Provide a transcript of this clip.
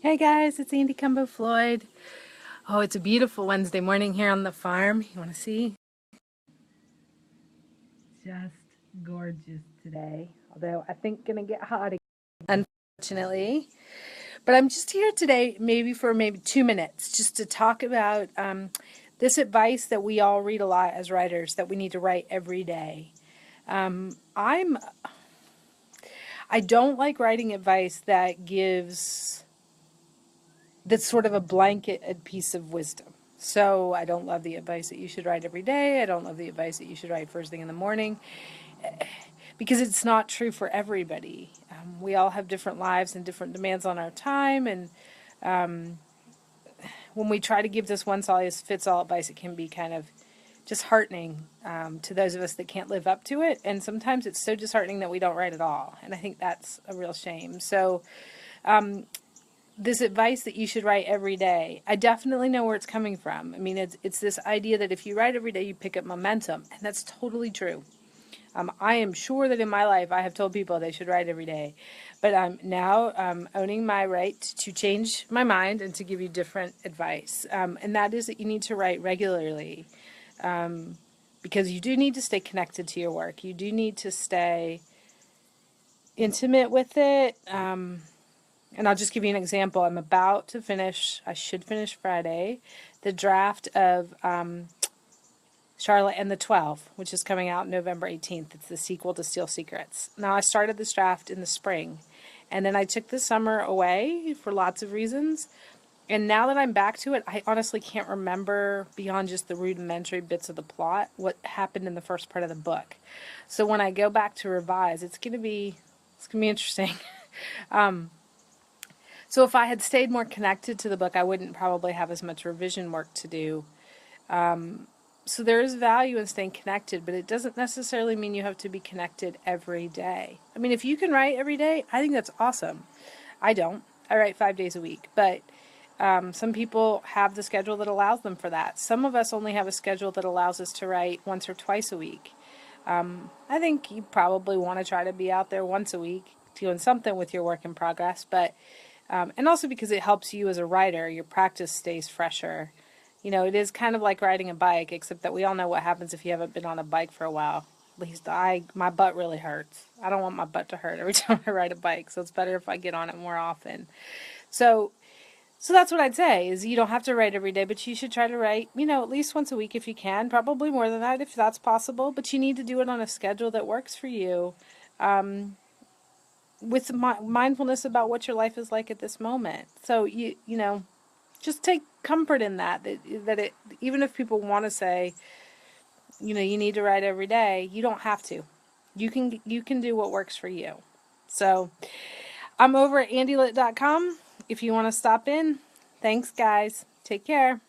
Hey guys, it's Andy Cumbo Floyd. Oh, it's a beautiful Wednesday morning here on the farm. You want to see? Just gorgeous today. Although I think gonna get hot again, unfortunately. But I'm just here today, maybe for 2 minutes, just to talk about this advice that we all read a lot as writers that we need to write every day. I don't like writing advice that's sort of a blanket piece of wisdom. So I don't love the advice that you should write every day. I don't love the advice that you should write first thing in the morning because it's not true for everybody. We all have different lives and different demands on our time. And when we try to give this one size fits all advice, it can be kind of disheartening to those of us that can't live up to it. And sometimes it's so disheartening that we don't write at all. And I think that's a real shame. So this advice that you should write every day, I definitely know where it's coming from. I mean, it's this idea that if you write every day, you pick up momentum, and that's totally true. I am sure that in my life I have told people they should write every day, but I'm now owning my right to change my mind and to give you different advice, and that is that you need to write regularly, because you do need to stay connected to your work. You do need to stay intimate with it. And I'll just give you an example. I'm about to finish, I should finish Friday, the draft of Charlotte and the 12, which is coming out November 18th. It's the sequel to Steel Secrets. Now, I started this draft in the spring, and then I took the summer away for lots of reasons. And now that I'm back to it, I honestly can't remember beyond just the rudimentary bits of the plot what happened in the first part of the book. So when I go back to revise, it's gonna be interesting. So if I had stayed more connected to the book, I wouldn't probably have as much revision work to do. So there is value in staying connected, but it doesn't necessarily mean you have to be connected every day. I mean, if you can write every day, I think that's awesome. I don't. I write 5 days a week, but some people have the schedule that allows them for that. Some of us only have a schedule that allows us to write once or twice a week. I think you probably want to try to be out there once a week doing something with your work in progress, but and also because it helps you as a writer, your practice stays fresher. You know, it is kind of like riding a bike, except that we all know what happens if you haven't been on a bike for a while. At least my butt really hurts. I don't want my butt to hurt every time I ride a bike, so it's better if I get on it more often. So, so that's what I'd say is you don't have to write every day, but you should try to write, at least once a week if you can. Probably more than that if that's possible, but you need to do it on a schedule that works for you. With mindfulness about what your life is like at this moment. So just take comfort in that it, even if people want to say, you need to write every day, you don't have to. You can do what works for you. So I'm over at andylit.com if you want to stop in. Thanks guys. Take care.